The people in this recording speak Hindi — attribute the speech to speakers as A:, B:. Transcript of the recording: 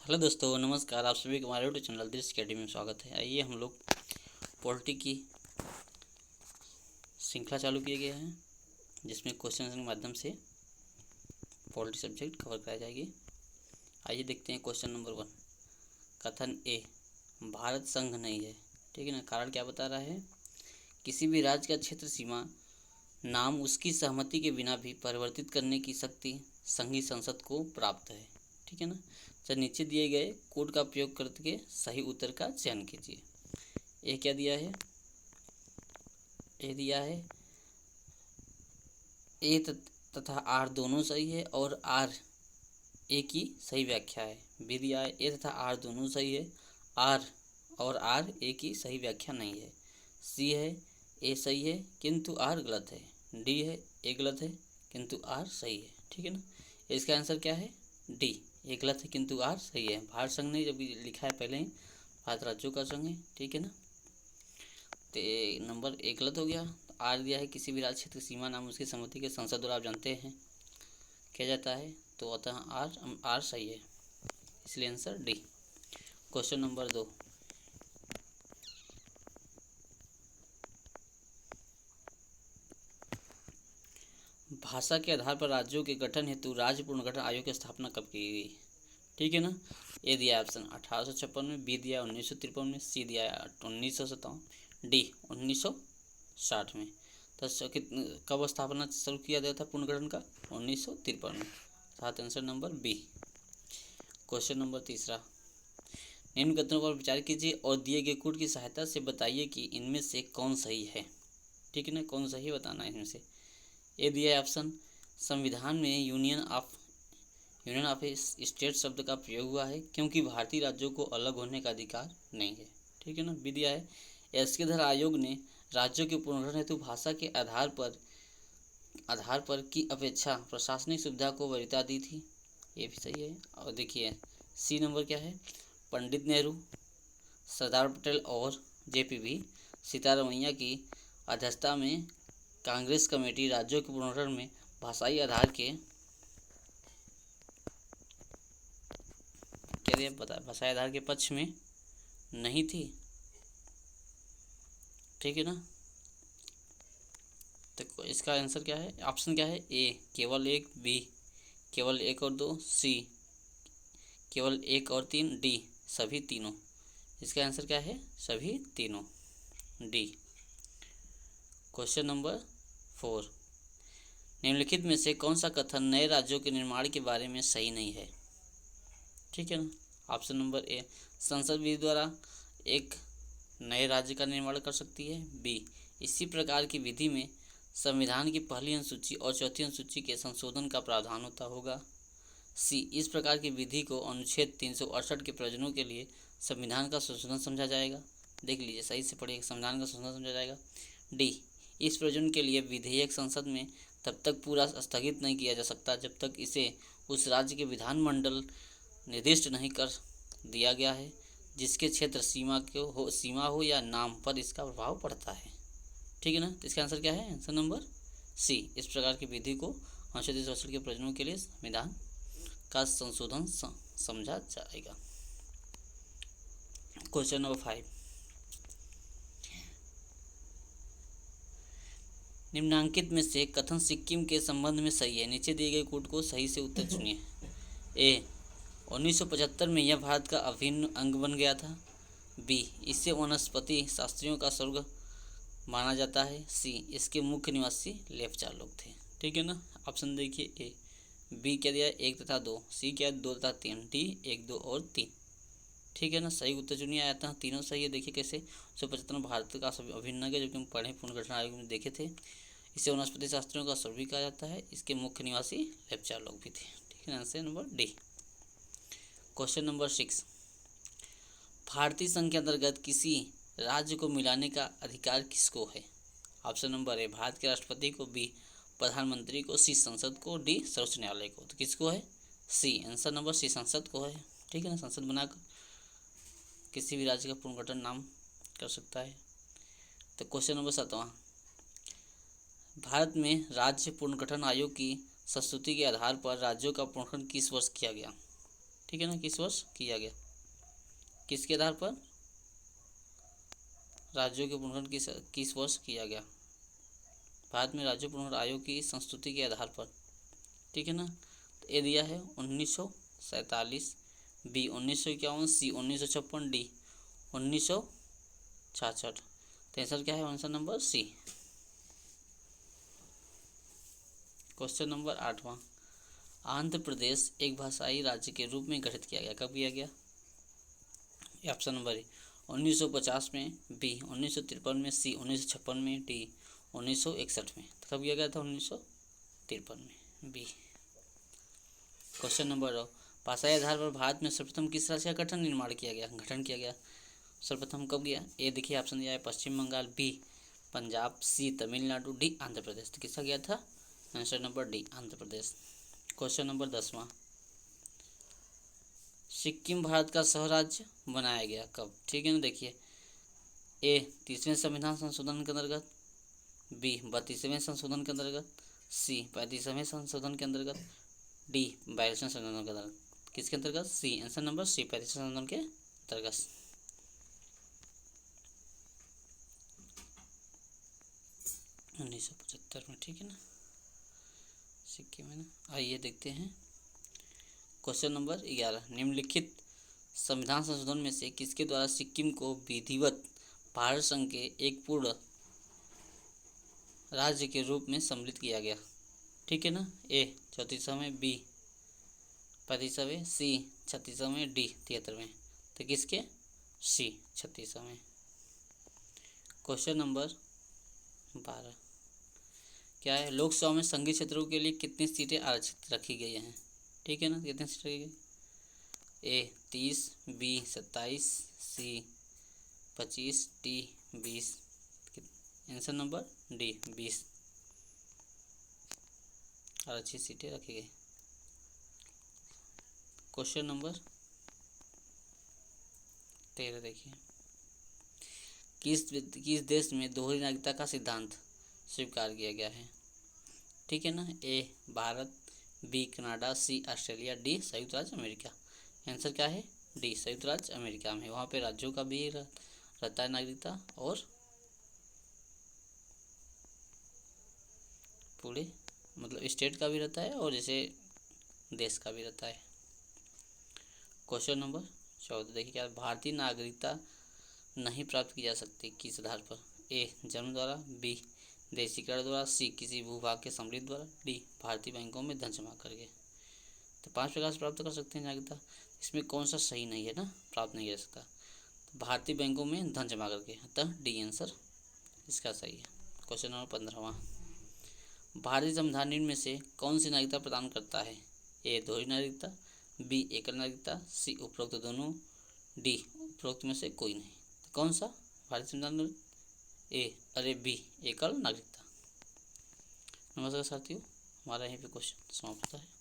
A: हेलो दोस्तों, नमस्कार। आप सभी को हमारे यूट्यूब चैनल दृश्य अकेडमी में स्वागत है। आइए हम लोग पॉलिटी की श्रृंखला चालू किए गए हैं, जिसमें क्वेश्चन के माध्यम से पॉलिटी सब्जेक्ट कवर कराई जाएगी। आइए देखते हैं क्वेश्चन नंबर 1। कथन ए, भारत संघ नहीं है। ठीक है ना। कारण क्या बता रहा है? किसी भी राज्य का क्षेत्र सीमा नाम उसकी सहमति के बिना भी परिवर्तित करने की शक्ति संघीय संसद को प्राप्त है। ठीक है ना। तो नीचे दिए गए कोड का प्रयोग करके सही उत्तर का चयन कीजिए। ए क्या दिया है? ए दिया है ए तथा आर दोनों सही है और आर ए की सही व्याख्या है। बी दिया है ए तथा आर दोनों सही है, आर और आर ए की सही व्याख्या नहीं है। सी है ए सही है किंतु आर गलत है। डी है ए गलत है किंतु आर सही है। ठीक है ना। इसका आंसर क्या है? डी, ए गलत है किंतु आर सही है। भारत संघ ने जब लिखा है पहले ही, भारत राज्यों का संघ है। ठीक है ना। तो नंबर ए गलत हो गया। तो आर दिया है किसी भी राज्य क्षेत्र की सीमा नाम उसकी सहमति के संसद द्वारा आप जानते हैं किया जाता है, तो अतः आर सही है, इसलिए आंसर डी। Question number 2। भाषा के आधार पर राज्यों के गठन हेतु राज्य पुनर्गठन आयोग की स्थापना कब की गई? ठीक है ना। ए दिया ऑप्शन 1856 में, बी दिया 1953 में, सी दिया 1957, डी 1960 में। तो कब स्थापना शुरू किया गया था पुनर्गठन का? 1953 में। साथ answer number b. Question number 3। निम्न कथनों पर विचार कीजिए और दिए गए कोड की सहायता से बताइए कि इनमें से कौन सही है। ठीक है ना। कौन सही बताना है इनमें से। ए दिया है ऑप्शन, संविधान में यूनियन ऑफ स्टेट शब्द का प्रयोग हुआ है क्योंकि भारतीय राज्यों को अलग होने का अधिकार नहीं है। ठीक है ना। बी दिया है एसके धर आयोग ने राज्यों के पुनर्गठन हेतु भाषा के आधार पर की अपेक्षा प्रशासनिक सुविधा को वरीयता दी थी। ये भी सही है। और देखिए सी नंबर क्या है? पंडित नेहरू, सरदार पटेल और जेपीवी सीतारमैया की अध्यक्षता में कांग्रेस कमेटी राज्यों के पुनर्गठन में भाषाई आधार के भाषाई आधार के पक्ष में नहीं थी। ठीक है ना। तो इसका आंसर क्या है? ऑप्शन क्या है? ए केवल 1, बी केवल 1 और 2, सी केवल 1 और 3, डी सभी तीनों। इसका आंसर क्या है? सभी तीनों, डी। Question number 4। निम्नलिखित में से कौन सा कथन नए राज्यों के निर्माण के बारे में सही नहीं है? ठीक है ना। ऑप्शन नंबर ए, संसद विधि द्वारा एक नए राज्य का निर्माण कर सकती है। बी, इसी प्रकार की विधि में संविधान की पहली अनुसूची और चौथी अनुसूची के संशोधन का प्रावधान होता होगा। सी, इस प्रकार की विधि को अनुच्छेद 368 के प्रयोजनों के लिए संविधान का संशोधन समझा जाएगा। देख लीजिए, सही से पढ़िए, संविधान का संशोधन समझा जाएगा। डी, इस प्रयोजन के लिए विधेयक संसद में तब तक पूरा स्थगित नहीं किया जा सकता जब तक इसे उस राज्य के विधानमंडल निर्दिष्ट नहीं कर दिया गया है जिसके क्षेत्र सीमा हो या नाम पर इसका प्रभाव पड़ता है। ठीक है ना। तो इसका आंसर क्या है? आंसर नंबर सी, इस प्रकार की विधि को अनुच्छेद 368 के प्रयोजनों के लिए संविधान का संशोधन समझा जाएगा। Question number 5। निम्नांकित में से कथन सिक्किम के संबंध में सही है। नीचे दिए गए कोड को सही से उत्तर चुनिए। ए, 1975 में यह भारत का अभिन्न अंग बन गया था। बी, इसे वनस्पति शास्त्रियों का स्वर्ग माना जाता है। सी, इसके मुख्य निवासी लेप्चा लोग थे। ठीक है ना। ऑप्शन देखिए ए, बी क्या दिया? 1 तथा 2, सी क्या 2 तथा 3, डी 1, 2 और 3। ठीक है ना। सही उत्तर चुनिए। आया था तीनों सही है। देखिए कैसे 1975 में भारत का अभिन्न अंग है, जबकि हम पढ़े पुनर्गठन आयोग में देखे थे। इसे वनस्पति शास्त्रियों का स्वर्ग भी कहा जाता है। इसके मुख्य निवासी लेप्चा लोग भी थे। ठीक है। Answer number D. Question number 6। भारतीय संघ के अंतर्गत किसी राज्य को मिलाने का अधिकार किसको है? ऑप्शन नंबर ए, भारत के राष्ट्रपति को, बी प्रधानमंत्री को, सी संसद को, डी सर्वोच्च न्यायालय को। तो किसको है? सी, आंसर नंबर सी, संसद को है। ठीक है ना। संसद बनाकर किसी भी राज्य का पुनर्गठन नाम कर सकता है। तो क्वेश्चन नंबर 7। भारत में राज्य पुनर्गठन आयोग की संस्तुति के आधार पर राज्यों का पुनर्गठन किस वर्ष किया गया? ठीक है ना, किस वर्ष किया गया, किसके आधार पर, राज्यों के पुनर्गठन किस वर्ष किया गया, भारत में राज्य पुनर्गठन आयोग की संस्तुति के आधार पर, ठीक है ना। तो ये दिया है 1947, बी 1951, सी 1956, डी 1966। तो आंसर क्या है, answer number C. Question number 8वां, आंध्र प्रदेश एक भाषाई राज्य के रूप में गठित किया गया, कब किया गया, ऑप्शन नंबर ए 1950 में, बी 1953 में, सी 1956 में, डी 1961 में। तो कब किया गया था, 1953 में, बी। क्वेश्चन नंबर 9, भाषाई आधार पर भारत में सर्वप्रथम किस राज्य का गठन किया गया, सर्वप्रथम कब किया, ए देखिए ऑप्शन दिया है पश्चिम बंगाल, बी पंजाब, सी तमिलनाडु, डी आंध्र प्रदेश। तो किसका गया था, answer number D Andhra Pradesh. Question number 10वां, Sikkim Bharat का सह राज्य बनाया गया कब, ठीक है ना। देखिए, ए 30वें संविधान संशोधन के अंतर्गत, बी 32वें संशोधन के अंतर्गत, सी 35वें संशोधन के अंतर्गत, डी 42वें संशोधन के अंतर्गत। किसके अंतर्गत, सी, आंसर नंबर सी 35वें संशोधन के अंतर्गत। 1975 में, ठीक है ना, सिक्किम में ना। आइए देखते हैं क्वेश्चन नंबर 11, निम्नलिखित संविधान संशोधन में से किसके द्वारा सिक्किम को विधिवत भारत संघ के एक पूर्ण राज्य के रूप में सम्मिलित किया गया, ठीक है ना। ए 34वें, बी 35वें, सी 36वें, डी 73वें। तो किसके, सी 36वें। क्वेश्चन नंबर 12, क्या है, लोकसभा में संघीय क्षेत्रों के लिए कितनी सीटें आरक्षित रखी गई हैं, ठीक है ना, कितनी सीटें रखी गई, ए 30, बी 27, सी 25, डी 20। आंसर नंबर डी 20 आरक्षित सीटें रखी गई। क्वेश्चन नंबर 13 देखिए, किस देश में दोहरी नागरिकता का सिद्धांत स्वीकार किया गया है, ठीक है ना। ए भारत, बी कनाडा, सी ऑस्ट्रेलिया, डी संयुक्त राज्य अमेरिका। आंसर क्या है, डी संयुक्त राज्य अमेरिका में। वहाँ पे राज्यों का भी रहता है नागरिकता और पूरे मतलब स्टेट का भी रहता है और जैसे देश का भी रहता है। क्वेश्चन नंबर 14 देखिए, क्या भारतीय नागरिकता नहीं प्राप्त की जा सकती किस आधार पर, ए जन्म द्वारा, बी देशीकरण द्वारा, सी किसी भूभाग के समृद्धि द्वारा, डी भारतीय बैंकों में धन जमा करके। तो 5 प्रकार से प्राप्त कर सकते हैं नागरिकता, इसमें कौन सा सही नहीं है ना, प्राप्त नहीं कर सकता, तो भारतीय बैंकों में धन जमा करके, अतः डी आंसर इसका सही है। क्वेश्चन नंबर 15वां, भारतीय संविधान में से कौन सी नागरिकता प्रदान करता है, ए दोहरी नागरिकता, बी एकल नागरिकता, सी उपरोक्त दोनों, डी उपरोक्त में से कोई नहीं। तो कौन सा भारतीय संविधान में, बी एकल नागरिकता। नमस्कार साथियों, हमारा यहीं पे क्वेश्चन समाप्त होता है।